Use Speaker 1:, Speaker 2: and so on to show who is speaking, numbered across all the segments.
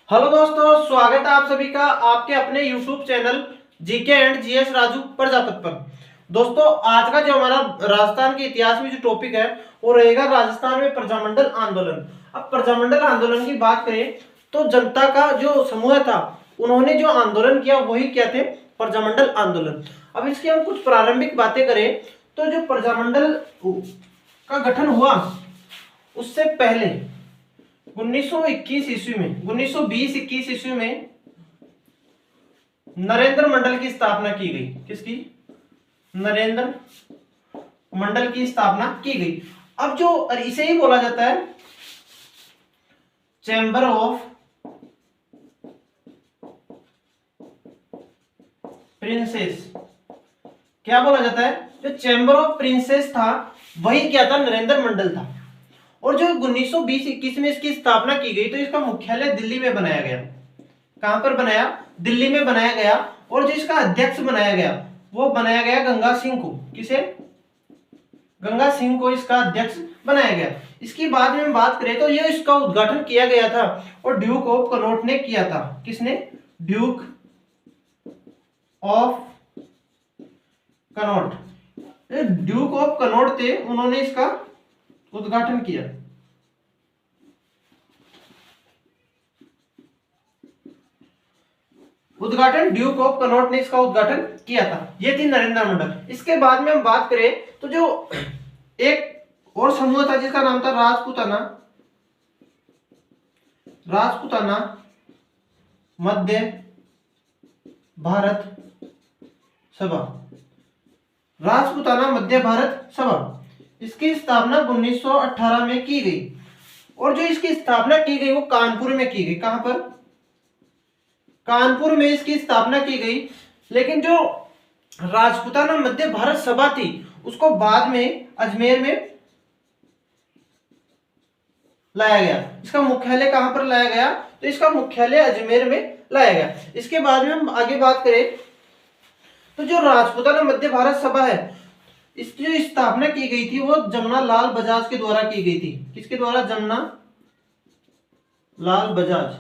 Speaker 1: Hello दोस्तों, स्वागत है आप सभी का आपके अपने YouTube channel GK and GS Raju Prajapati पर। दोस्तों, आज का जो हमारा राजस्थान के इतिहास में जो टॉपिक है वो रहेगा राजस्थान में प्रजामंडल आंदोलन। अब प्रजामंडल आंदोलन की बात करें तो जनता का जो समूह था उन्होंने जो आंदोलन किया वही क्या थे, प्रजामंडल आंदोलन। अब इसकी हम कुछ प्रारंभिक बातें करें तो जो प्रजामंडल का गठन हुआ उससे पहले 1921 ईस्वी में 1920-21 ईस्वी में नरेंद्र मंडल की स्थापना की गई। किसकी? नरेंद्र मंडल की स्थापना की गई। अब जो इसे ही बोला जाता है चैम्बर ऑफ प्रिंसेस। क्या बोला जाता है? जो चैम्बर ऑफ प्रिंसेस था वही क्या था, नरेंद्र मंडल था। और जो 1920-21 में इसकी स्थापना की गई तो इसका मुख्यालय दिल्ली में बनाया गया। कहां पर बनाया? दिल्ली में बनाया गया। और जो इसका अध्यक्ष बनाया गया वो बनाया गया गंगा सिंह को। किसे? गंगा सिंह को इसका अध्यक्ष बनाया गया। इसकी बाद में हम बात करें तो ये इसका उद्घाटन किया गया था और ड्यूक ऑफ कनॉट ने किया था। किसने? Duke of Connaught. Duke of Connaught थे, उन्होंने इसका उद्घाटन किया। उद्घाटन ड्यूक ऑफ कनॉट ने इसका उद्घाटन किया था। ये थी नरेंद्र मंडल। इसके बाद में हम बात करें तो जो एक और समूह था जिसका नाम था राजपूताना। राजपूताना मध्य भारत सभा। राजपूताना मध्य भारत सभा, इसकी स्थापना 1918 में की गई। और जो इसकी स्थापना की गई वो कानपुर में की गई। कहां पर? कानपुर में इसकी स्थापना की गई। लेकिन जो राजपूताना मध्य भारत सभा थी उसको बाद में अजमेर में लाया गया। इसका मुख्यालय कहां पर लाया गया? तो इसका मुख्यालय अजमेर में लाया गया। इसके बाद में हम आगे बात करें तो जो राजपूताना मध्य भारत सभा है इसकी जो स्थापना की गई थी वो जमुना लाल बजाज के द्वारा की गई थी। किसके द्वारा? जमुना लाल बजाज।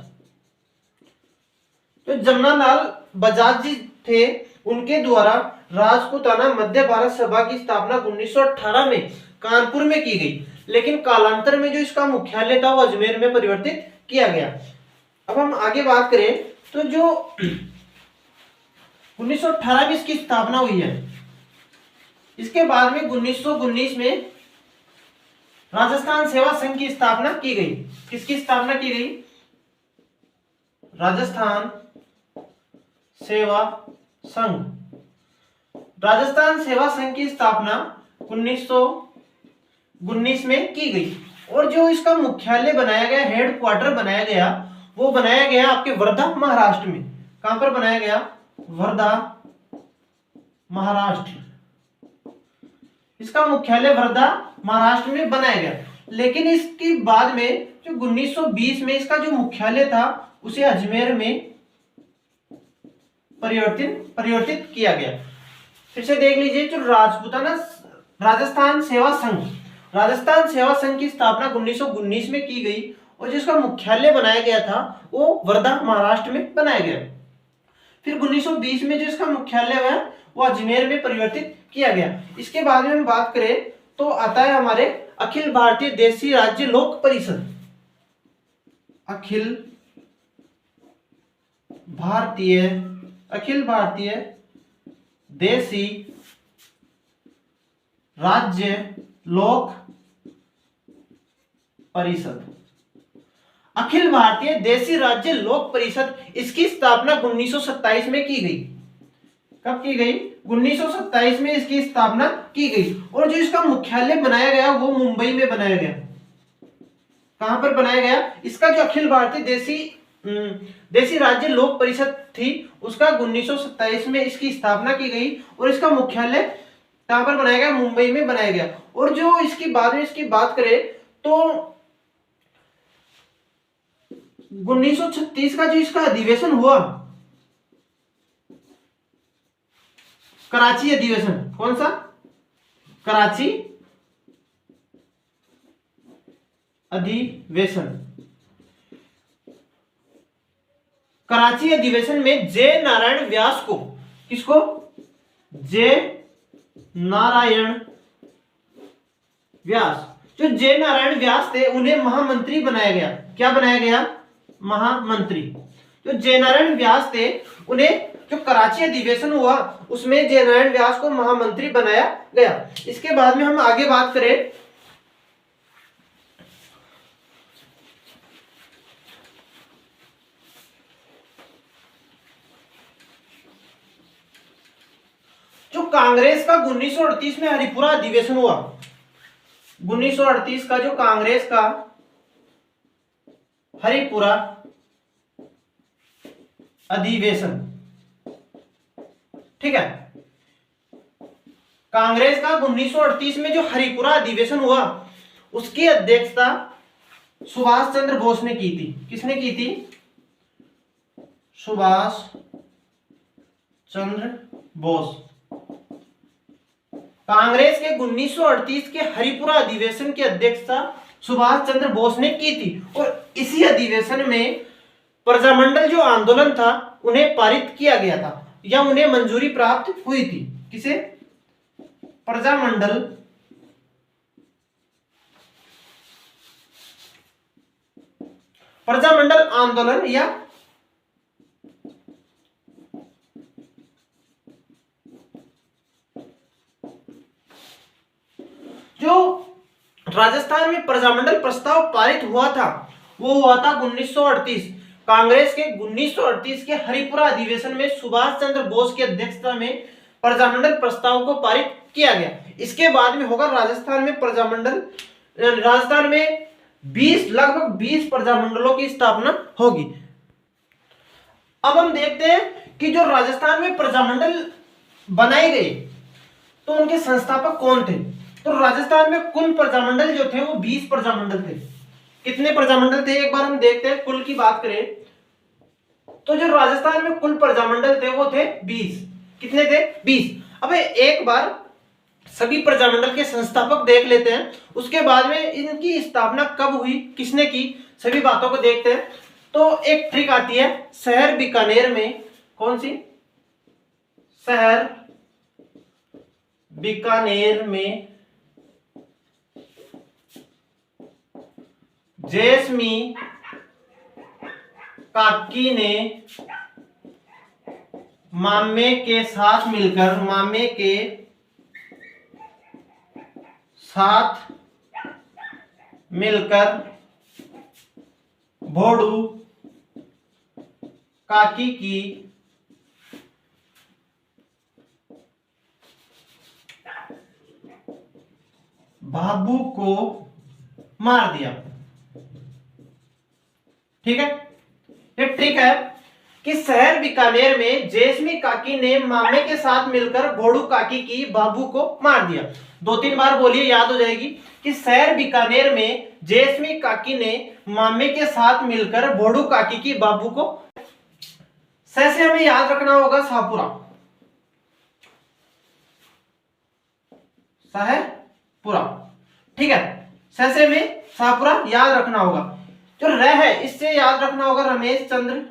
Speaker 1: तो जमुना लाल बजाज जी थे, उनके द्वारा राजपूताना मध्य भारत सभा की स्थापना 1918 में कानपुर में की गई। लेकिन कालांतर में जो इसका मुख्यालय था वो अजमेर में परिवर्तित किया गया। अब हम आगे बात करें तो जो 1918 में इसकी स्थापना हुई है, इसके बाद में 1919 में राजस्थान सेवा संघ की स्थापना की गई। किसकी स्थापना की गई? राजस्थान सेवा संघ। राजस्थान सेवा संघ की स्थापना 1919 में की गई। और जो इसका मुख्यालय बनाया गया, हेड क्वार्टर बनाया गया, वो बनाया गया आपके वर्धा महाराष्ट्र में। कहां पर बनाया गया? वर्धा महाराष्ट्र। इसका मुख्यालय वर्धा महाराष्ट्र में बनाया गया। लेकिन इसके बाद में जो 1920 में इसका जो मुख्यालय था उसे अजमेर में परिवर्तित किया गया। फिर से देख लीजिए, जो राजपूताना राजस्थान सेवा संघ, राजस्थान सेवा संघ की स्थापना 1919 में की गई और जिसका मुख्यालय बनाया गया था वो वर्धा महाराष्ट्र में बनाया गया। फिर 1920 में जो इसका मुख्यालय है वो अजमेर में परिवर्तित किया गया। इसके बाद में हम बात करें तो आता है हमारे अखिल भारतीय देशी राज्य लोक परिषद। अखिल भारतीय देशी राज्य लोक परिषद। अखिल भारतीय देशी राज्य लोक परिषद, इसकी स्थापना 1927 में की गई। कब की गई? 1927 में इसकी स्थापना की गई। और जो इसका मुख्यालय बनाया गया वो मुंबई में बनाया गया। कहां पर बनाया गया? इसका जो अखिल भारतीय देशी राज्य लोक परिषद थी उसका 1927 में इसकी स्थापना की गई और इसका मुख्यालय कहां पर बनाया गया? मुंबई में बनाया गया। और जो इसकी बाद में इसकी बात करें तो 1936 का जो इसका अधिवेशन हुआ, कराची अधिवेशन। कौन सा? कराची अधिवेशन। कराची अधिवेशन में जे नारायण व्यास को, किसको, जे नारायण व्यास, जो जे नारायण व्यास थे उन्हें महामंत्री बनाया गया। क्या बनाया गया, महामंत्री। जो जे नारायण व्यास थे उन्हें, जो कराची अधिवेशन हुआ उसमें जे नारायण व्यास को महामंत्री बनाया गया। इसके बाद में हम आगे बात करें, जो कांग्रेस का 1938 में हरिपुरा अधिवेशन हुआ, 1938 का जो कांग्रेस का हरिपुरा अधिवेशन, ठीक है, कांग्रेस का 1938 में जो हरिपुरा अधिवेशन हुआ उसकी अध्यक्षता सुभाष चंद्र बोस ने की थी। किसने की थी, सुभाष चंद्र बोस। कांग्रेस के 1938 के हरिपुरा अधिवेशन की अध्यक्षता सुभाष चंद्र बोस ने की थी और इसी अधिवेशन में प्रजामंडल जो आंदोलन था उन्हें पारित किया गया था या उन्हें मंजूरी प्राप्त हुई थी। किसे, प्रजामंडल आंदोलन या जो राजस्थान में प्रजामंडल प्रस्ताव पारित हुआ था वो हुआ था 1938। कांग्रेस के 1938 के हरिपुरा अधिवेशन में सुभाष चंद्र बोस की अध्यक्षता में प्रजामंडल प्रस्ताव को पारित किया गया। इसके बाद में होगा राजस्थान में प्रजामंडल, राजस्थान में 20 लगभग 20 प्रजामंडलों की स्थापना होगी। अब हम देखते हैं कि जो राजस्थान में प्रजामंडल बनाए गए तो उनके संस्थापक कौन थे। तो राजस्थान में कुल प्रजामंडल जो थे वो 20 प्रजामंडल थे। कितने प्रजामंडल थे एक बार हम देखते हैं, कुल की बात करें तो जो राजस्थान में कुल प्रजामंडल थे वो थे 20। कितने थे, 20। अब एक बार सभी प्रजामंडल के संस्थापक देख लेते हैं, उसके बाद में इनकी स्थापना कब हुई, किसने की, सभी बातों को देखते हैं। तो एक ट्रिक आती है, शहर बीकानेर में, कौन सी, शहर बीकानेर में जेसमी काकी ने मामे के साथ मिलकर भोडू काकी की बाबू को मार दिया। ठीक है, ये ट्रिक है कि शहर बीकानेर में जेसमी काकी ने मामे के साथ मिलकर भोडू काकी की बाबू को मार दिया। 2-3 बार बोलिए, याद हो जाएगी कि शहर बीकानेर में जेसमी काकी ने मामे के साथ मिलकर भोडू काकी की बाबू को। से हमें याद रखना होगा शाहपुरा, शाहपुरा, ठीक है, से में शाहपुरा याद रखना होगा। जो रह है इससे याद रखना होगा रमेश चंद्र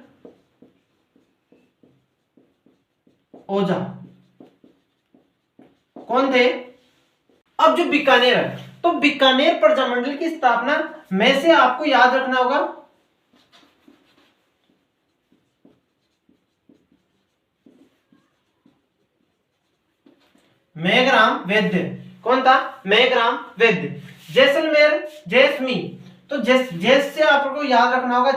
Speaker 1: ओझा, कौन थे। अब जो बीकानेर है तो बीकानेर प्रजामंडल की स्थापना में से आपको याद रखना होगा मेघराम वैद्य। कौन था, मेघराम वैद्य। जैसलमेर जेसमी, तो जैस से आपको याद रखना होगा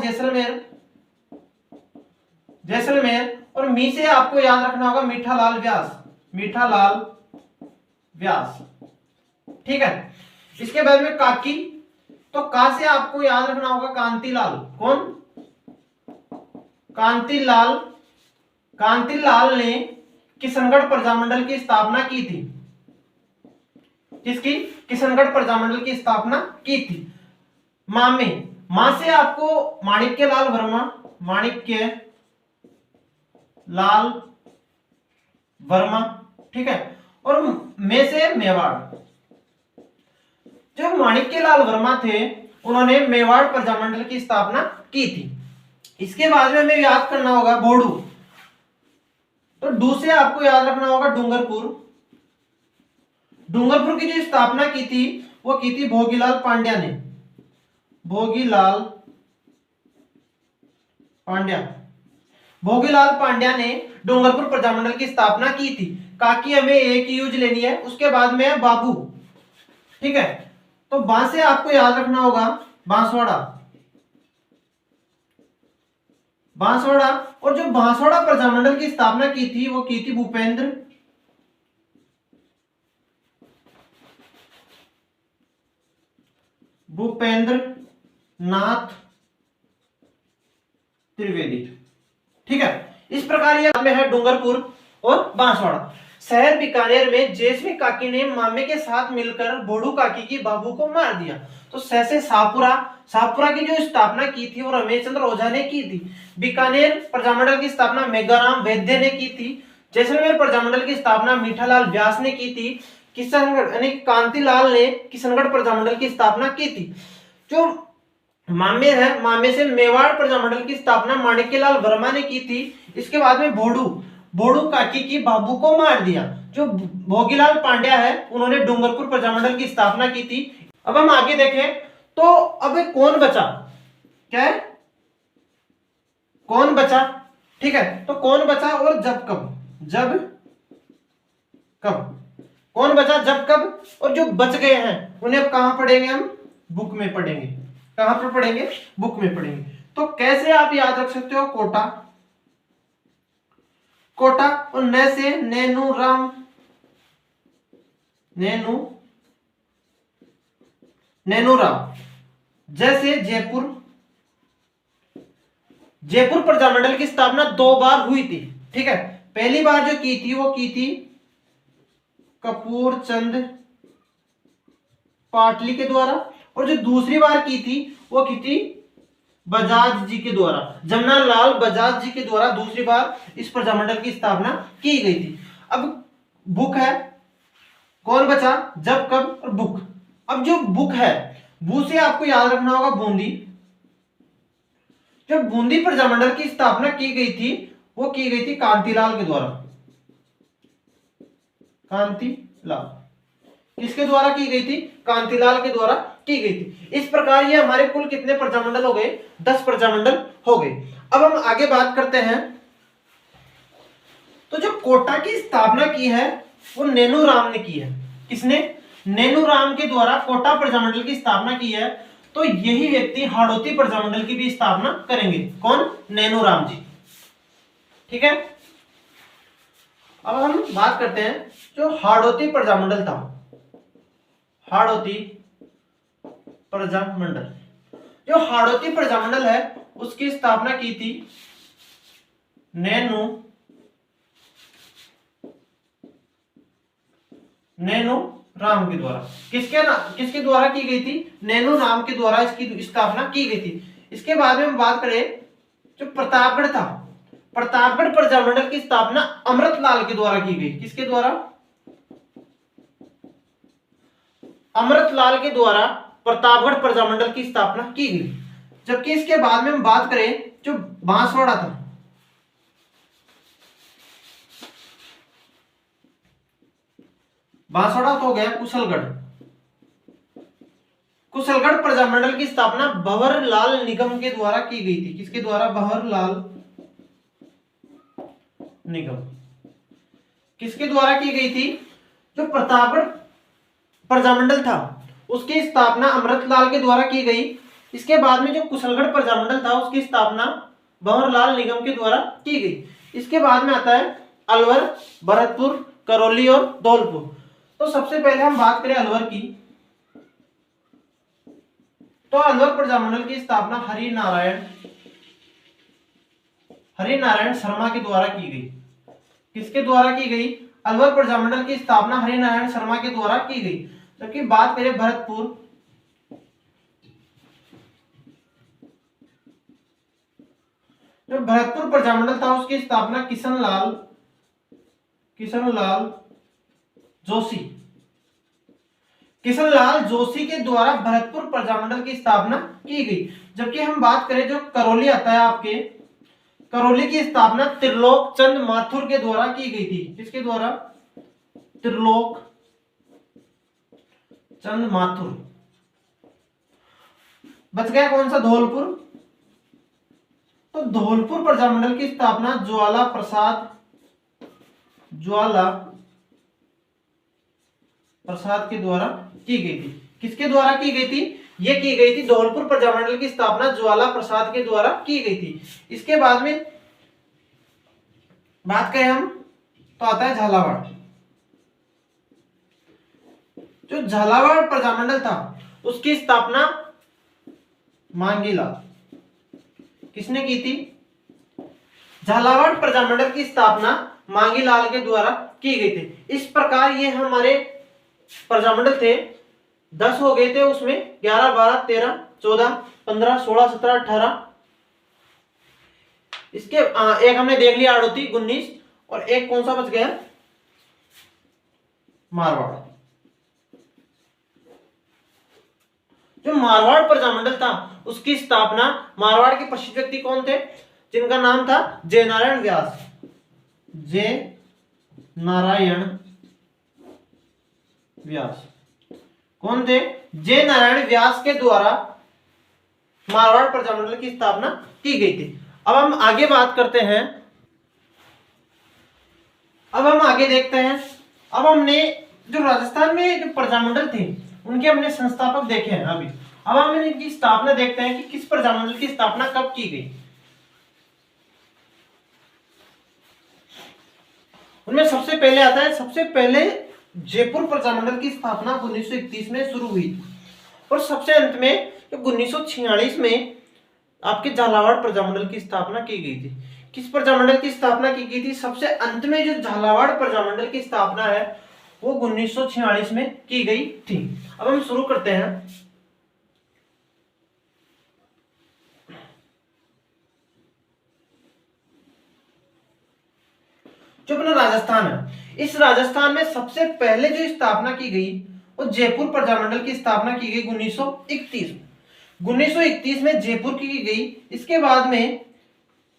Speaker 1: जैसलमेर, और मी से आपको याद रखना होगा मीठालाल व्यास, ठीक है। इसके बाद में काकी, तो का से आपको याद रखना होगा कांतिलाल। कौन, कांतिलाल ने किशनगढ़ प्रजामंडल की स्थापना की थी। किसकी, किशनगढ़ प्रजामंडल की स्थापना की थी। मामे, मां से आपको माणिक्यलाल वर्मा, ठीक है, और में से मेवाड़। जो माणिक्यलाल वर्मा थे उन्होंने मेवाड़ प्रजामंडल की स्थापना की थी। इसके बाद में हमें याद करना होगा बोडू। तो डू से आपको याद रखना होगा डूंगरपुर। डूंगरपुर की जो स्थापना की थी वो की थी भोगीलाल पांड्या ने। भोगीलाल पांड्या, भोगीलाल पांड्या ने डूंगरपुर प्रजामंडल की स्थापना की थी। काकी हमें एक ही यूज लेनी है। उसके बाद में है बाबू। ठीक है, तो बांस से आपको याद रखना होगा बांसवाड़ा। बांसवाड़ा, और जो बांसवाड़ा प्रजामंडल की स्थापना की थी वो की थी भूपेंद्र भूपेंद्र नाथ त्रिवेदी। ठीक है, इस प्रकार ये में है डूंगरपुर और बांसवाड़ा। शहर बीकानेर में जेसवी काकी ने मामे के साथ मिलकर बोडू काकी की बाबू को मार दिया। तो स से शाहपुरा, शाहपुरा की जो स्थापना की थी वो रमेश चंद्र ओझा ने की थी। बीकानेर प्रजामंडल की स्थापना मेघाराम वैद्य ने की थी। जैसलमेर प्रजामंडल की स्थापना मीठालाल व्यास ने की थी। किशनगढ़ यानी कांतिलाल ने किशनगढ़ प्रजामंडल की स्थापना की थी। जो मामे है, मामे से मेवाड़ प्रजामंडल की स्थापना माणिक्यलाल वर्मा ने की थी। इसके बाद में बोडू, बोडू काकी की बाबू को मार दिया। जो भोगीलाल पांड्या है उन्होंने डूंगरपुर प्रजामंडल की स्थापना की थी। अब हम आगे देखें तो अब कौन बचा, क्या है, कौन बचा। ठीक है, तो कौन बचा और जब कब, जब कब, कौन बचा जब कब, और जो बच गए हैं उन्हें अब कहां पढ़ेंगे हम, बुक में पढ़ेंगे। कहां पर पढ़ेंगे, बुक में पढ़ेंगे। तो कैसे आप याद रख सकते हो, कोटा, कोटा, और न से नैनू राम, नैनू, नैनू राम। जैसे जयपुर, जयपुर प्रजामंडल की स्थापना 2 बार हुई थी। ठीक है, पहली बार जो की थी वो की थी कपूर चंद पाटली के द्वारा, और जो दूसरी बार की थी वो की थी बजाज जी के द्वारा, जमनालाल बजाज जी के द्वारा दूसरी बार इस प्रजामंडल की स्थापना की गई थी। अब बुक है, कौन बचा, जब कब और बुक। अब जो बुक है, बू से आपको याद रखना होगा बूंदी। जब बूंदी प्रजामंडल की स्थापना की गई थी वो की गई थी कांतिलाल के द्वारा। कांतिलाल, किसके द्वारा की गई थी, कांतिलाल के द्वारा की गई थी। इस प्रकार ये हमारे कुल कितने प्रजामंडल हो गए, 10 प्रजामंडल हो गए। अब हम आगे बात करते हैं। तो जो कोटा की स्थापना की है वो नैनू राम ने की है। किसने, नैनू राम के द्वारा कोटा प्रजामंडल की स्थापना की है। तो यही व्यक्ति हाड़ौती प्रजामंडल की भी स्थापना करेंगे। कौन, नैनू राम जी। ठीक है, अब हम बात करते हैं जो हाड़ौती प्रजामंडल था, हाड़ौती प्रजामंडल। जो हाड़ौती प्रजामंडल है उसकी स्थापना की थी नैनू, नैनू राम के द्वारा। किसके द्वारा की गई थी, नैनू राम के द्वारा इसकी स्थापना की गई थी। इसके बाद में हम बात करें जो प्रतापगढ़ था, प्रतापगढ़ प्रजामंडल की स्थापना अमृतलाल के द्वारा की गई। किसके द्वारा, अमृतलाल के द्वारा प्रतापगढ़ प्रजामंडल की स्थापना की गई। जबकि इसके बाद में हम बात करें जो बांसवाड़ा था, बांसवाड़ा तो हो गया कुशलगढ़। कुशलगढ़ प्रजामंडल की स्थापना भंवरलाल निगम के द्वारा की गई थी। किसके द्वारा, भंवरलाल निगम। किसके द्वारा की गई थी, जो प्रतापगढ़ प्रजामंडल था उसकी स्थापना अमृतलाल के द्वारा की गई। इसके बाद में जो कुशलगढ़ प्रजामंडल था उसकी स्थापना भंवरलाल निगम के द्वारा की गई। इसके बाद में आता है अलवर, भरतपुर, करौली और धौलपुर। तो सबसे पहले हम बात करें अलवर की। तो अलवर प्रजामंडल की स्थापना हरिनारायण शर्मा के द्वारा की गई। किसके द्वारा की गई, अलवर प्रजामंडल की स्थापना हरिनारायण शर्मा के द्वारा की गई। जबकि बात करें भरतपुर, जो भरतपुर प्रजामंडल था उसकी स्थापना किशनलाल जोशी। किशनलाल जोशी के द्वारा भरतपुर प्रजामंडल की स्थापना की गई। जबकि हम बात करें जो करौली आता है आपके, करौली की स्थापना त्रिलोक चंद माथुर के द्वारा की गई थी। किसके द्वारा? त्रिलोक चंद माथुर। बच गया कौन सा? धौलपुर। तो धौलपुर प्रजामंडल की स्थापना ज्वाला प्रसाद के द्वारा की गई थी। किसके द्वारा की गई थी? ये की गई थी, धौलपुर प्रजामंडल की स्थापना ज्वाला प्रसाद के द्वारा की गई थी। इसके बाद में बात करें हम तो आता है झालावाड़। जो झालावाड़ प्रजामंडल था उसकी स्थापना मांगीलाल। किसने की थी? झालावाड़ प्रजामंडल की स्थापना मांगीलाल के द्वारा की गई थी। इस प्रकार ये हमारे प्रजामंडल थे, 10 हो गए थे, उसमें 11, 12, 13, 14, 15, 16, 17, 18। इसके एक हमने देख लिया आड़ोती 19, और एक कौन सा बच गया? मारवाड़। जो मारवाड़ प्रजामंडल था उसकी स्थापना, मारवाड़ के प्रसिद्ध व्यक्ति कौन थे? जिनका नाम था जय नारायण व्यास। जय नारायण व्यास कौन थे? जय नारायण व्यास के द्वारा मारवाड़ प्रजामंडल की स्थापना की गई थी। अब हम आगे बात करते हैं, अब हम आगे देखते हैं। अब हमने जो राजस्थान में जो प्रजामंडल थे उनके हमने संस्थापक देखे हैं अभी। अब हम इनकी स्थापना देखते हैं कि किस प्रजामंडल की स्थापना कब की गई। उनमें सबसे पहले आता है, सबसे पहले जयपुर प्रजामंडल की स्थापना 1931 में शुरू हुई थी, और सबसे अंत में 1946 में आपके झालावाड़ प्रजामंडल की स्थापना की गई थी। किस प्रजामंडल की स्थापना की गई थी? सबसे अंत में जो झालावाड़ प्रजामंडल की स्थापना है वो 1946 में की गई थी। अब हम शुरू करते हैं। जो अपना राजस्थान है, इस राजस्थान में सबसे पहले जो स्थापना की गई वो जयपुर प्रजामंडल की स्थापना की गई 1931 में। 1931 में जयपुर की गई। इसके बाद में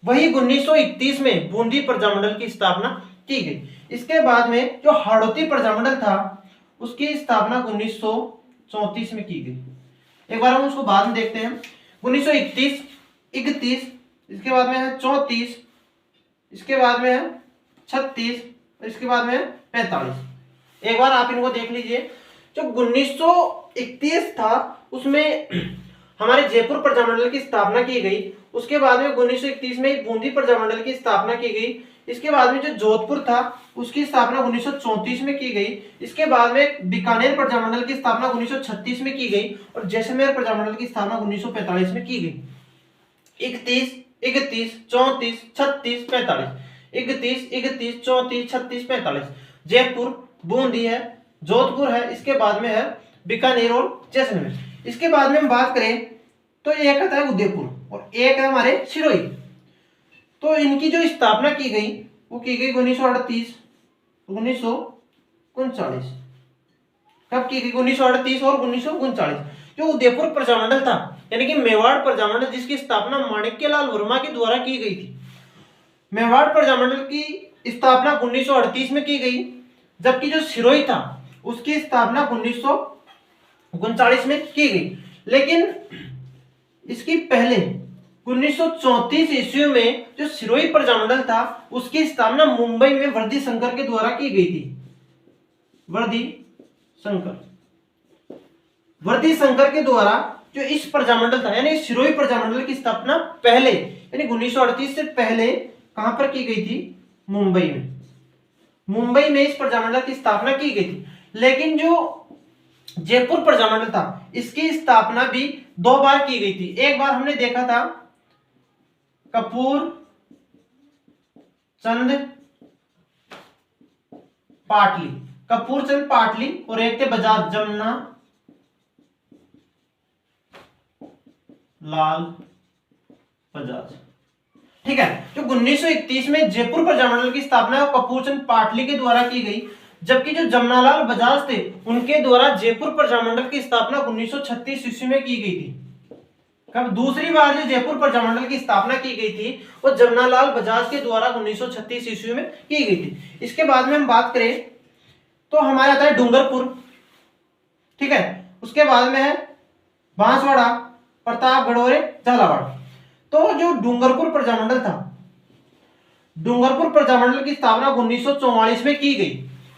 Speaker 1: वही 1931 में बूंदी प्रजामंडल की स्थापना की गई। इसके बाद में जो हाड़ौती प्रजामंडल था उसकी स्थापना 1934 में की गई। एक बार हम उसको बाद में देखते हैं। 1931, 31, इसके बाद में है 34, इसके बाद में है 36, इसके बाद में है 45। एक बार आप इनको देख लीजिए। जो 1931 था उसमें हमारे जयपुर प्रजामंडल की स्थापना की गई। उसके बाद में 1931 में बूंदी प्रजामंडल की स्थापना की गई। इसके बाद में जो जोधपुर था उसकी स्थापना 1934 में की गई। इसके बाद में बीकानेर प्रजामंडल की स्थापना 1936 में की गई, और जैसलमेर प्रजामंडल की स्थापना 1945 में की गई। 31, 31, 34, 36, 45, 31, 31, 34, 36, 45। जयपुर, बूंदी है, जोधपुर है, इसके बाद में है बीकानेर और जैसलमेर। इसके बाद में हम बात करें तो एक आता है उदयपुर और एक है हमारे सिरोही। तो इनकी जो स्थापना की गई वो की गई 1938, 1939। कब की गई? 1938 और 1939। जो उदयपुर प्रजामंडल था यानी कि मेवाड़ प्रजामंडल, जिसकी स्थापना माणिक्यलाल वर्मा के द्वारा की गई थी। मेवाड़ प्रजामंडल की स्थापना 1938 में की गई, जबकि जो सिरोही था उसकी स्थापना 1939 में की गई। लेकिन इसकी पहले 1934 ईस्वी में जो सिरोही प्रजामंडल था उसकी स्थापना मुंबई में वर्दी शंकर के द्वारा की गई थी। वर्दी शंकर के द्वारा जो इस प्रजामंडल था यानी सिरोही प्रजामंडल की स्थापना पहले यानी 1938 से पहले कहां पर की गई थी? मुंबई में। मुंबई में इस प्रजामंडल की स्थापना की गई थी। लेकिन जो जयपुर प्रजामंडल था इसकी स्थापना भी 2 बार की गई थी। एक बार हमने देखा था कपूर चंद पाटली, और एक थे बजाज जमुना लाल बजाज। ठीक है। जो 1931 में जयपुर प्रजामंडल की स्थापना कपूरचंद पाटली के द्वारा की गई, जबकि जो जमनालाल बजाज थे उनके द्वारा जयपुर प्रजामंडल की स्थापना 1936 ईस्वी में की गई थी। कब दूसरी बार जो जयपुर प्रजामंडल की स्थापना की गई थी वो जमनालाल बजाज के द्वारा 1936 ईस्वी में की गई थी। इसके बाद में हम बात करें तो हमारे आता है डूंगरपुर, ठीक है, उसके बाद में है बांसवाड़ा, प्रतापगढ़ और झालावाड़। तो जो डूंगरपुर प्रजामंडल था, डूंगरपुर प्रजामंडल की स्थापना 1944 में की गई,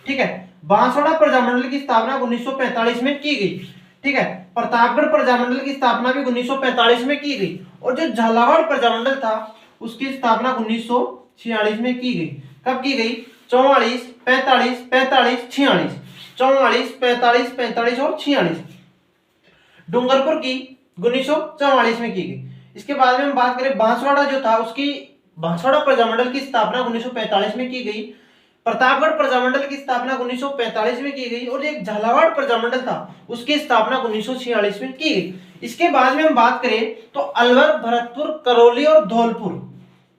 Speaker 1: ठीक है। बांसवाड़ा प्रजामंडल की स्थापना 1945 में की गई, ठीक है। प्रतापगढ़ प्रजामंडल की स्थापना भी 1945 में की गई और जो झालावाड़ प्रजामंडल था उसकी स्थापना 1946 में की गई। कब की गई? 44, 45, 45, 46, 44, 45, 45 और 46 डूंगरपुर की 1944 में की गई। इसके बाद में हम बात करें बांसवाड़ा जो था उसकी, बांसवाड़ा प्रजामंडल की स्थापना 1945 में की गई, प्रतापगढ़ प्रजामंडल की स्थापना 1945 में की गई और एक झालावाड़ प्रजामंडल था उसकी स्थापना 1946 में की गई। इसके बाद में हम बात करें तो अलवर, भरतपुर, करौली और धौलपुर,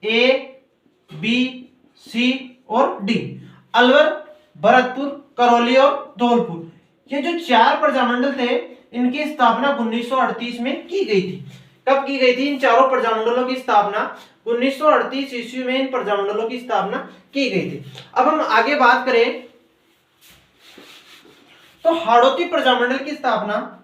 Speaker 1: ए, बी, सी और डी, अलवर, भरतपुर, करौली और धौलपुर, ये जो चार प्रजामंडल थे इनकी स्थापना 1938 में की गई थी। कब की गई थी? इन चारों प्रजामंडलों की स्थापना 1938 ईस्वी में इन प्रजामंडलों की स्थापना की गई थी। अब हम आगे बात करें तो हाड़ौती प्रजामंडल की स्थापना,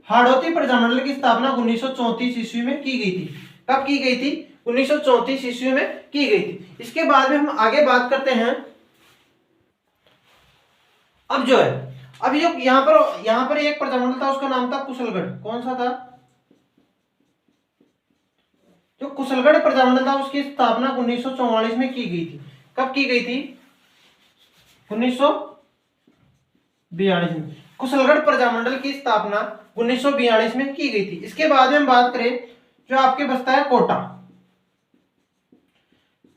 Speaker 1: हाड़ौती प्रजामंडल की स्थापना 1934 ईस्वी में की गई थी। कब की गई थी? 1934 ईस्वी में की गई थी। इसके बाद में हम आगे बात करते हैं, अब जो है अब जो यहाँ पर एक प्रजामंडल था उसका नाम था कुशलगढ़। कौन सा था? जो कुशलगढ़ प्रजामंडल था उसकी स्थापना 1944 में की गई थी। कब की गई थी? 1942 में कुशलगढ़ प्रजामंडल की स्थापना 1942 में की गई थी। इसके बाद में हम बात करें जो आपके बचता है कोटा,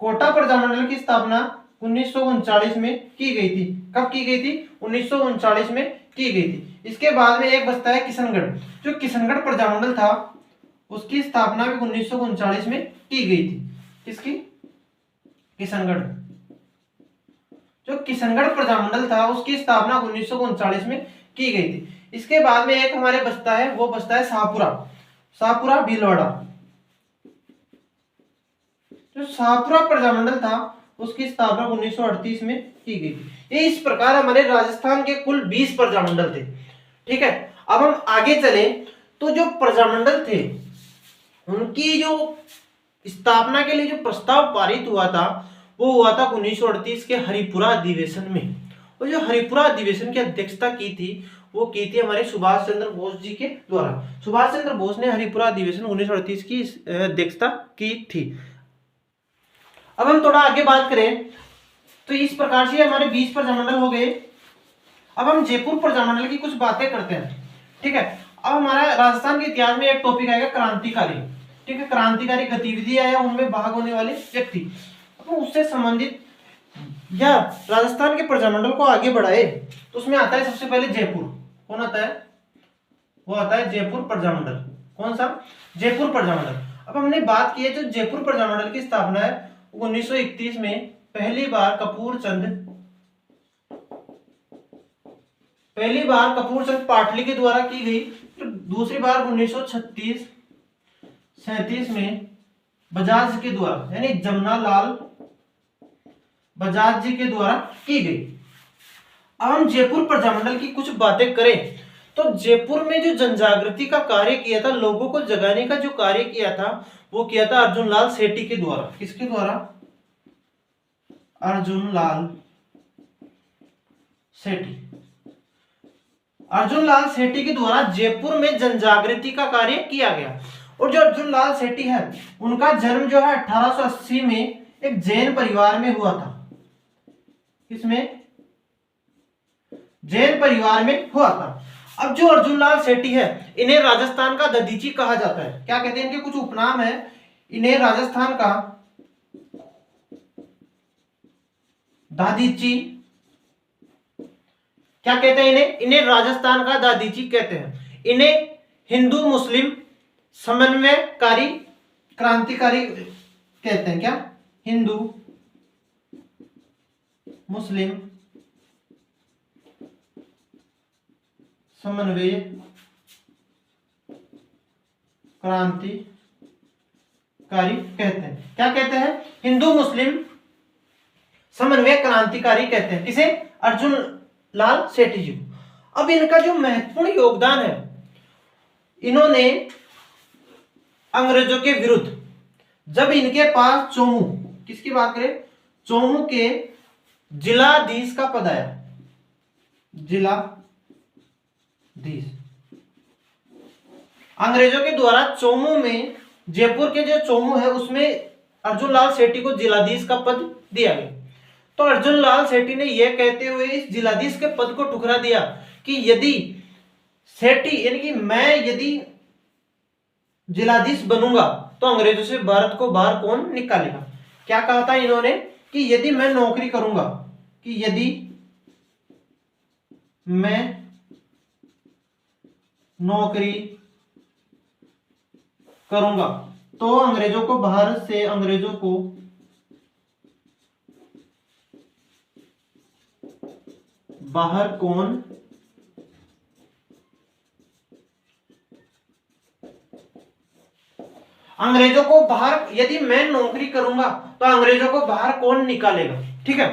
Speaker 1: कोटा प्रजामंडल की स्थापना 1939 में की गई थी। कब की गई थी? 1939 में की गई थी। इसके बाद में एक बचता है किशनगढ़, जो किशनगढ़ प्रजामंडल था उसकी स्थापना भी 1939 में की गई थी। किसकी? किशनगढ़, जो किशनगढ़ प्रजामंडल था उसकी स्थापना 1939 में की गई थी। इसके बाद में एक हमारे बचता है, वो बचता है शाहपुरा, शाहपुरा भीलवाड़ा, जो शाहपुरा प्रजामंडल था उसकी स्थापना 1938 में की गई थी। ये इस प्रकार हमारे राजस्थान के कुल 20 प्रजामंडल थे, ठीक है। अब हम आगे चले तो जो प्रजामंडल थे उनकी जो स्थापना के लिए जो प्रस्ताव पारित हुआ था वो हुआ था 1938 के हरिपुरा अधिवेशन में। और जो हरिपुरा अधिवेशन की अध्यक्षता की थी वो की थी हमारे सुभाष चंद्र बोस जी के द्वारा। सुभाष चंद्र बोस ने हरिपुरा अधिवेशन 1938 की अध्यक्षता की थी। अब हम थोड़ा आगे बात करें तो इस प्रकार से हमारे 20 प्रजामंडल हो गए। अब हम जयपुर प्रजामंडल की कुछ बातें करते हैं, ठीक है। अब हमारा राजस्थान के इतिहास में एक टॉपिक आएगा क्रांतिकारी, ठीक है। क्रांतिकारी गतिविधियां या उनमें भाग होने वाले व्यक्ति, तो उससे संबंधित या राजस्थान के प्रजामंडल को आगे बढ़ाए तो उसमें आता है सबसे पहले जयपुर। कौन आता है? वो आता है जयपुर प्रजामंडल। कौन सा? जयपुर प्रजामंडल। अब हमने बात की है जो जयपुर प्रजामंडल की स्थापना है 1931 में पहली बार कपूर चंद पाटली के द्वारा की गई। तो दूसरी बार 1936-37 में बजाज के द्वारा, यानी जमनालाल बजाज जी के द्वारा की गई। अब हम जयपुर प्रजामंडल की कुछ बातें करें तो जयपुर में जो जनजागृति का कार्य किया था, लोगों को जगाने का जो कार्य किया था वो किया था अर्जुन लाल सेठी के द्वारा। किसके द्वारा? अर्जुन लाल सेठी। अर्जुन लाल सेठी के द्वारा जयपुर में जनजागृति का कार्य किया गया। और जो अर्जुन लाल सेठी है उनका जन्म जो है 1880 में एक जैन परिवार में हुआ था। किसमें? जैन परिवार में हुआ था। अब जो अर्जुन लाल सेठी है इन्हें राजस्थान का दधीची कहा जाता है। क्या कहते हैं? इनके कुछ उपनाम है। इन्हें राजस्थान का दादीची क्या कहते हैं? इन्हें राजस्थान का दादीची कहते हैं। इन्हें हिंदू मुस्लिम समन्वयकारी क्रांतिकारी कहते हैं। क्या? हिंदू मुस्लिम समन्वय क्रांतिकारी कहते हैं। क्या कहते हैं? हिंदू मुस्लिम समन्वय क्रांतिकारी कहते हैं। किसे? अर्जुन लाल सेठी जी को। अब इनका जो महत्वपूर्ण योगदान है, इन्होंने अंग्रेजों के विरुद्ध जब इनके पास चोमू, किसकी बात करें, चोमू के जिलाधीश का पद आया, जिलाधीश, अंग्रेजों के द्वारा चोमू में, जयपुर के जो चोमू है उसमें अर्जुन लाल सेठी को जिलाधीश का पद दिया गया। तो अर्जुन लाल सेठी ने यह कहते हुए इस जिलाधीश के पद को ठुकरा दिया कि यदि सेठी यानी कि मैं यदि जिलाधीश बनूंगा तो अंग्रेजों से भारत को बाहर कौन निकालेगा। क्या कहा था इन्होंने कि यदि मैं नौकरी करूंगा, कि यदि मैं नौकरी करूंगा तो अंग्रेजों को भारत से, अंग्रेजों को बाहर कौन अंग्रेजों को बाहर, यदि मैं नौकरी करूंगा तो अंग्रेजों को बाहर कौन निकालेगा। ठीक है।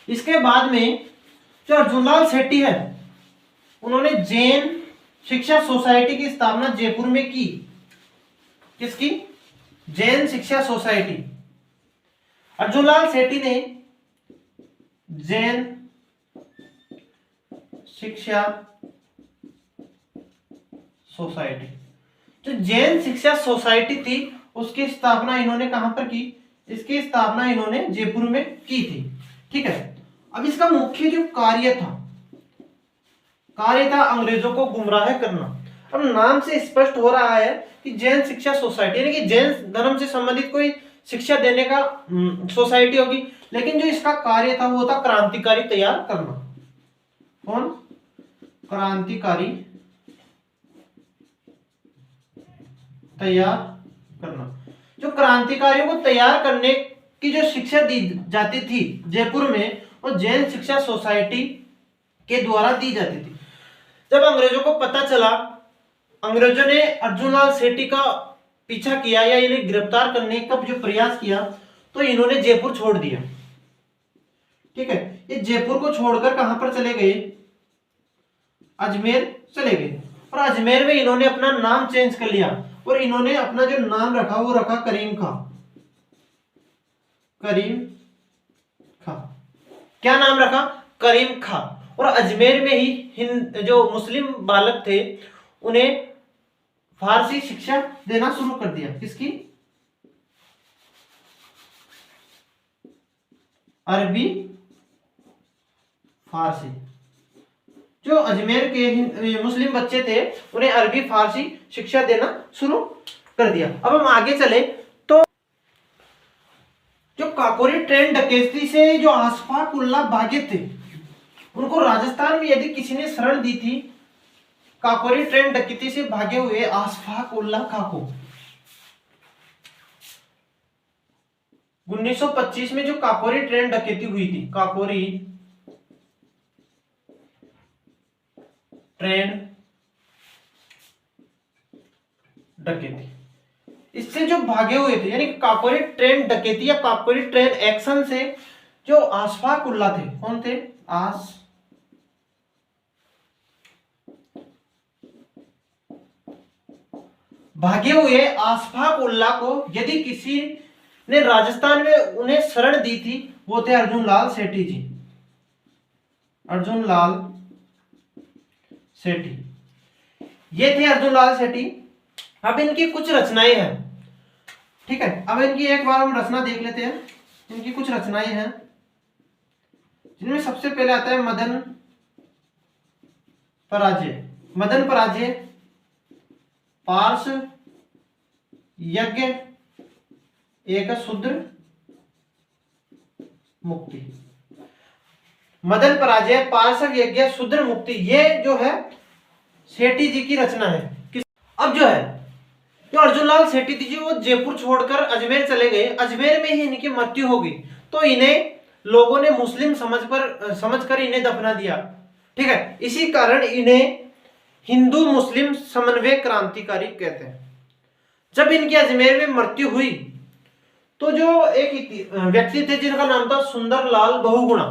Speaker 1: इसके बाद में जो अर्जुनलाल सेठी है, उन्होंने जैन शिक्षा सोसाइटी की स्थापना जयपुर में की। किसकी? जैन शिक्षा सोसाइटी। अर्जुनलाल सेठी ने जैन शिक्षा सोसाइटी, जो जैन शिक्षा सोसाइटी थी उसकी स्थापना इन्होंने कहां पर की? इसकी स्थापना इन्होंने जयपुर में की थी। ठीक है। अब इसका मुख्य जो कार्य था अंग्रेजों को गुमराह करना। अब नाम से स्पष्ट हो रहा है कि जैन शिक्षा सोसाइटी यानी कि जैन धर्म से संबंधित कोई शिक्षा देने का सोसाइटी होगी, लेकिन जो इसका कार्य था वो था क्रांतिकारी तैयार करना। कौन? क्रांतिकारी तैयार करना। जो क्रांतिकारियों को तैयार करने की जो शिक्षा दी जाती थी जयपुर में, वो जैन शिक्षा सोसाइटी के द्वारा दी जाती थी। जब अंग्रेजों को पता चला, अंग्रेजों ने अर्जुनलाल सेठी का पीछा किया या इन्हें गिरफ्तार करने का जो प्रयास किया, तो इन्होंने जयपुर छोड़ दिया। ठीक है। ये जयपुर को छोड़कर कहां पर चले गए? अजमेर चले गए। और अजमेर में इन्होंने अपना नाम चेंज कर लिया और इन्होंने अपना जो नाम रखा वो रखा करीम खां। करीम खां। क्या नाम रखा? करीम खां। और अजमेर में ही जो मुस्लिम बालक थे उन्हें फारसी शिक्षा देना शुरू कर दिया। किसकी? अरबी फारसी। जो अजमेर के मुस्लिम बच्चे थे उन्हें अरबी फारसी शिक्षा देना शुरू कर दिया। अब हम आगे चले तो जो काकोरी ट्रेन डकैती से जो अशफाक उल्लाह भागे थे, उनको राजस्थान में यदि किसी ने शरण दी थी, काकोरी ट्रेन डकैती से भागे हुए अशफाक उल्लाह खां को 1925 में जो काकोरी ट्रेन डकैती हुई थी, काकोरी ट्रेन डकैती, इससे जो भागे हुए थे यानी काकोरी ट्रेन डकैती या काकोरी ट्रेन एक्शन से जो अशफाक उल्लाह थे, कौन थे? भागे हुए अशफाक उल्लाह को यदि किसी ने राजस्थान में उन्हें शरण दी थी, वो थे अर्जुनलाल सेठी जी। अर्जुनलाल सेठी, ये थे अर्जुनलाल सेठी। अब इनकी कुछ रचनाएं हैं। ठीक है। अब इनकी एक बार हम रचना देख लेते हैं। इनकी कुछ रचनाएं हैं जिनमें सबसे पहले आता है मदन पराजय। मदन पराजय, पार्श यज्ञ, एक शूद्र मुक्ति। मदन पराजय, पार्श्व यज्ञ, शूद्र मुक्ति, ये जो है सेठी जी की रचना है। अब जो है जो अर्जुनलाल सेठी जी वो जयपुर छोड़कर अजमेर चले गए, अजमेर में ही इनकी मृत्यु हो गई। तो इन्हें लोगों ने मुस्लिम समझकर इन्हें दफना दिया। ठीक है, इसी कारण इन्हें हिंदू मुस्लिम समन्वय क्रांतिकारी कहते हैं। जब इनकी अजमेर में मृत्यु हुई तो जो एक व्यक्ति थे जिनका नाम था सुंदरलाल बहुगुणा,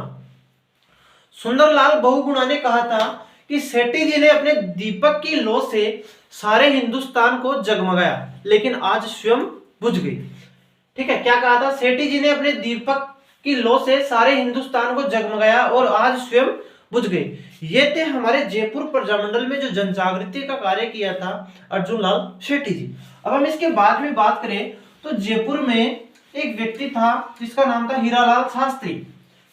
Speaker 1: सुंदरलाल बहुगुणा ने कहा था कि सेठी जी ने अपने दीपक की लौ से सारे हिंदुस्तान को जगमगाया, लेकिन आज स्वयं बुझ गई। ठीक है, क्या कहा था? सेठी जी ने अपने दीपक की लौ से सारे हिंदुस्तान को जगमगाया और आज स्वयं बुझ गई। ये थे हमारे जयपुर प्रजामंडल में जो जन जागृति का कार्य किया था अर्जुन लाल सेठी जी। अब हम इसके बाद में बात करें तो जयपुर में एक व्यक्ति था जिसका नाम था हीरालाल शास्त्री।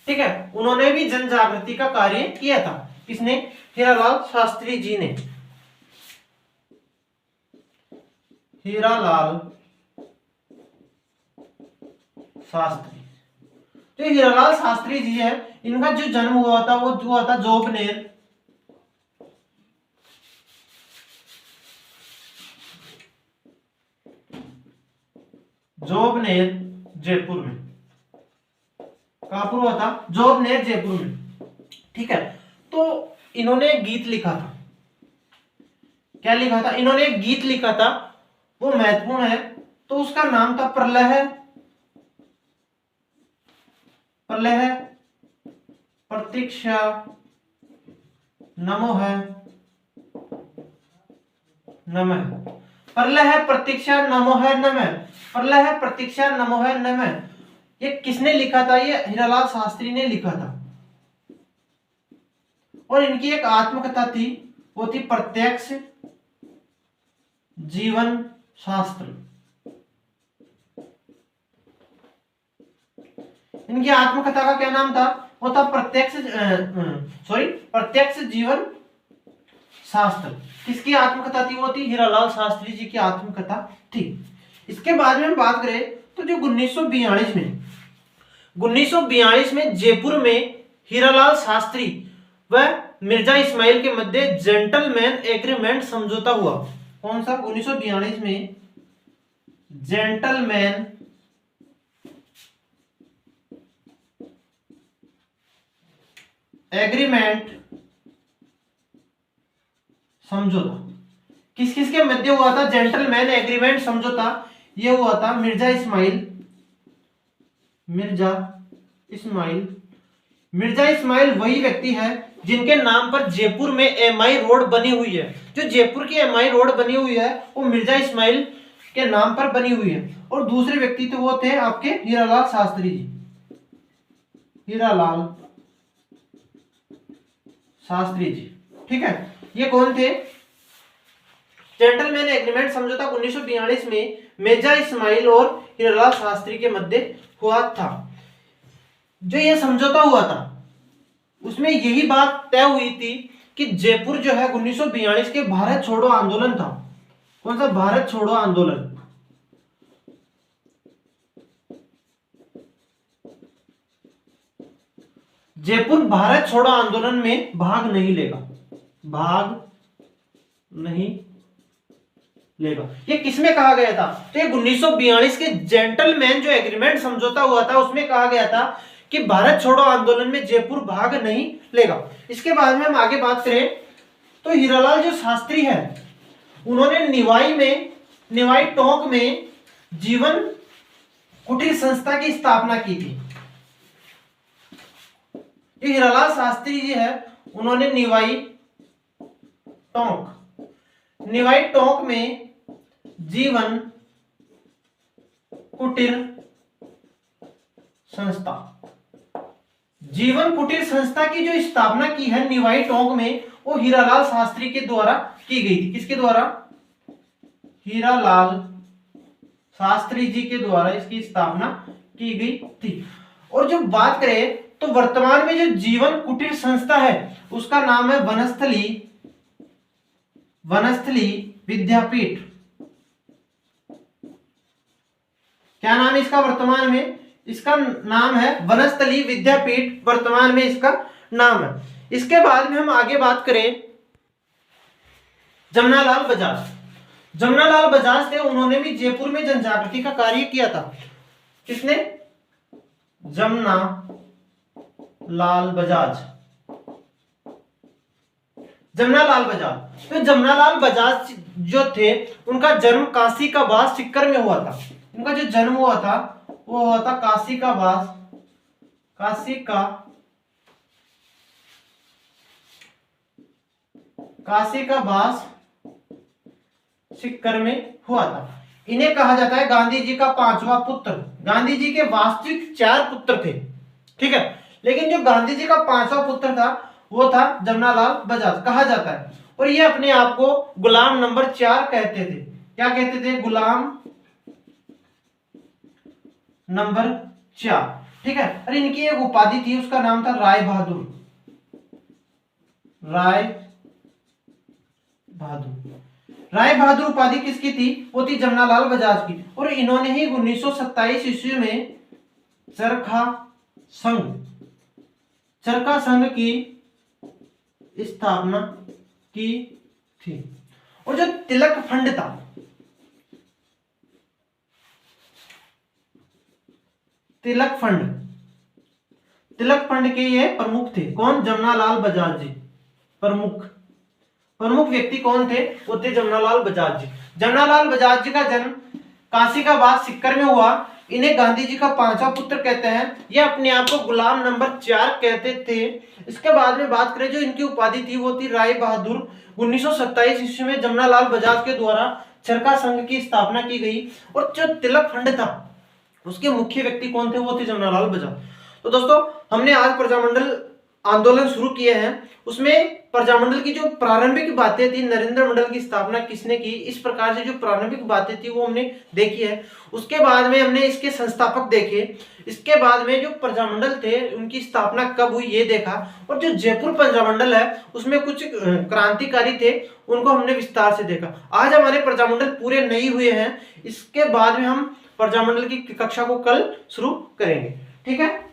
Speaker 1: ठीक है, उन्होंने भी जन जागृति का कार्य किया था। किसने? हीरालाल शास्त्री जी ने। हीरालाल शास्त्री, तो हीरालाल शास्त्री जी है, इनका जो जन्म हुआ था वो हुआ था जोबनेर, जोबनेर जयपुर में। कहां पर हुआ था? जोबनेर जयपुर में। ठीक है, तो इन्होंने गीत लिखा था। क्या लिखा था? इन्होंने एक गीत लिखा था, वो महत्वपूर्ण है। तो उसका नाम था प्रलय, प्रलय प्रतीक्षा नमो है नमः। प्रलय प्रतीक्षा नमो है नमः, प्रलय प्रतीक्षा नमो है नमः। ये किसने लिखा था? ये हीरालाल शास्त्री ने लिखा था। और इनकी एक आत्मकथा थी, वो थी प्रत्यक्ष जीवन शास्त्र। इनकी आत्मकथा का क्या नाम था? वो था प्रत्यक्ष जीवन शास्त्र। किसकी आत्मकथा थी? वो थी हीरालाल शास्त्री जी की आत्मकथा थी। इसके बाद में हम बात करें तो जो 1942 में जयपुर में हीरालाल शास्त्री व मिर्जा इस्माइल के मध्य जेंटलमैन एग्रीमेंट समझौता हुआ। कौन सा? 1942 में जेंटलमैन एग्रीमेंट समझौता। किस किस के मध्य हुआ था जेंटलमैन एग्रीमेंट समझौता? यह हुआ था मिर्जा इस्माइल वही व्यक्ति है जिनके नाम पर जयपुर में एमआई रोड बनी हुई है। जो जयपुर की एमआई रोड बनी हुई है वो मिर्जा इस्माइल के नाम पर बनी हुई है। और दूसरे व्यक्ति तो वो थे आपके हीरालाल शास्त्री जी, हीरालाल शास्त्री जी। ठीक है, ये कौन थे? जेंटलमैन एग्रीमेंट समझौता 1942 में मिर्जा इस्माइल और हीरालाल शास्त्री के मध्य हुआ था। जो ये समझौता हुआ था उसमें यही बात तय हुई थी कि जयपुर जो है 1942 के भारत छोड़ो आंदोलन था। कौन सा? भारत छोड़ो आंदोलन। जयपुर भारत छोड़ो आंदोलन में भाग नहीं लेगा। ये किसमें कहा गया था? तो ये 1942 के जेंटलमैन जो एग्रीमेंट समझौता हुआ था उसमें कहा गया था कि भारत छोड़ो आंदोलन में जयपुर भाग नहीं लेगा। इसके बाद में हम आगे बात करें तो हीरालाल जो शास्त्री है उन्होंने निवाई टोंक में जीवन कुटीर संस्था की स्थापना की थी। ये हीरालाल शास्त्री जी है, उन्होंने निवाई टोंक में जीवन कुटीर संस्था की जो स्थापना की है निवाई टोंक में, वो हीरालाल शास्त्री के द्वारा की गई थी। किसके द्वारा? हीरालाल शास्त्री जी के द्वारा इसकी स्थापना की गई थी। और जो बात करें तो वर्तमान में जो जीवन कुटीर संस्था है उसका नाम है वनस्थली विद्यापीठ। क्या नाम है इसका वर्तमान में? इसका नाम है वनस्थली विद्यापीठ, वर्तमान में इसका नाम है। इसके बाद में हम आगे बात करें जमनालाल बजाज थे, उन्होंने भी जयपुर में जनजागृति का कार्य किया था। किसने? लाल बजाज। जमनालाल बजाज, तो जमनालाल बजाज जो थे उनका जन्म काशी का बास सीकर में हुआ था। उनका जो जन्म हुआ था वो हुआ था काशी का बास, काशी का बास सीकर में हुआ था। इन्हें कहा जाता है गांधी जी का पांचवा पुत्र। गांधी जी के वास्तविक 4 पुत्र थे, ठीक है, लेकिन जो गांधी जी का पांचवा पुत्र था वो था जमनालाल बजाज कहा जाता है। और ये अपने आप को गुलाम नंबर 4 कहते थे। क्या कहते थे? गुलाम नंबर 4, ठीक है। और इनकी एक उपाधि थी, उसका नाम था राय बहादुर। राय बहादुर उपाधि किसकी थी? वो थी जमनालाल बजाज की। और इन्होंने ही 1927 ईस्वी में चरखा संघ की स्थापना की थी। और जो तिलक फंड था, तिलक फंड के ये प्रमुख थे। कौन? जमनालाल बजाज जी। प्रमुख व्यक्ति कौन थे? वो थे जमनालाल बजाज जी। जमनालाल बजाज जी का जन्म काशी का बास सीकर में हुआ। इन्हें गांधी जी का पांचवा पुत्र कहते हैं। ये अपने आप को गुलाम नंबर 4 कहते थे। इसके बाद में बात करें, जो इनकी उपाधि थी वो थी राय बहादुर। 1927 ईस्वी में जमनालाल बजाज के द्वारा चरखा संघ की स्थापना की गई। और जो तिलक फंड था उसके मुख्य व्यक्ति कौन थे? वो थे जमनालाल बजाज। तो दोस्तों, हमने आज प्रजामंडल आंदोलन शुरू किए हैं। उसमें प्रजामंडल की जो प्रारंभिक बातें थी, नरेंद्र मंडल की स्थापना किसने की, इस प्रकार से जो प्रारंभिक बातें थी वो हमने देखी है। उसके बाद में हमने इसके संस्थापक देखे। इसके बाद में जो प्रजामंडल थे उनकी स्थापना कब हुई ये देखा। और जो जयपुर प्रजामंडल है उसमें कुछ क्रांतिकारी थे, उनको हमने विस्तार से देखा। आज हमारे प्रजामंडल पूरे नहीं हुए हैं। इसके बाद में हम प्रजामंडल की कक्षा को कल शुरू करेंगे, ठीक है।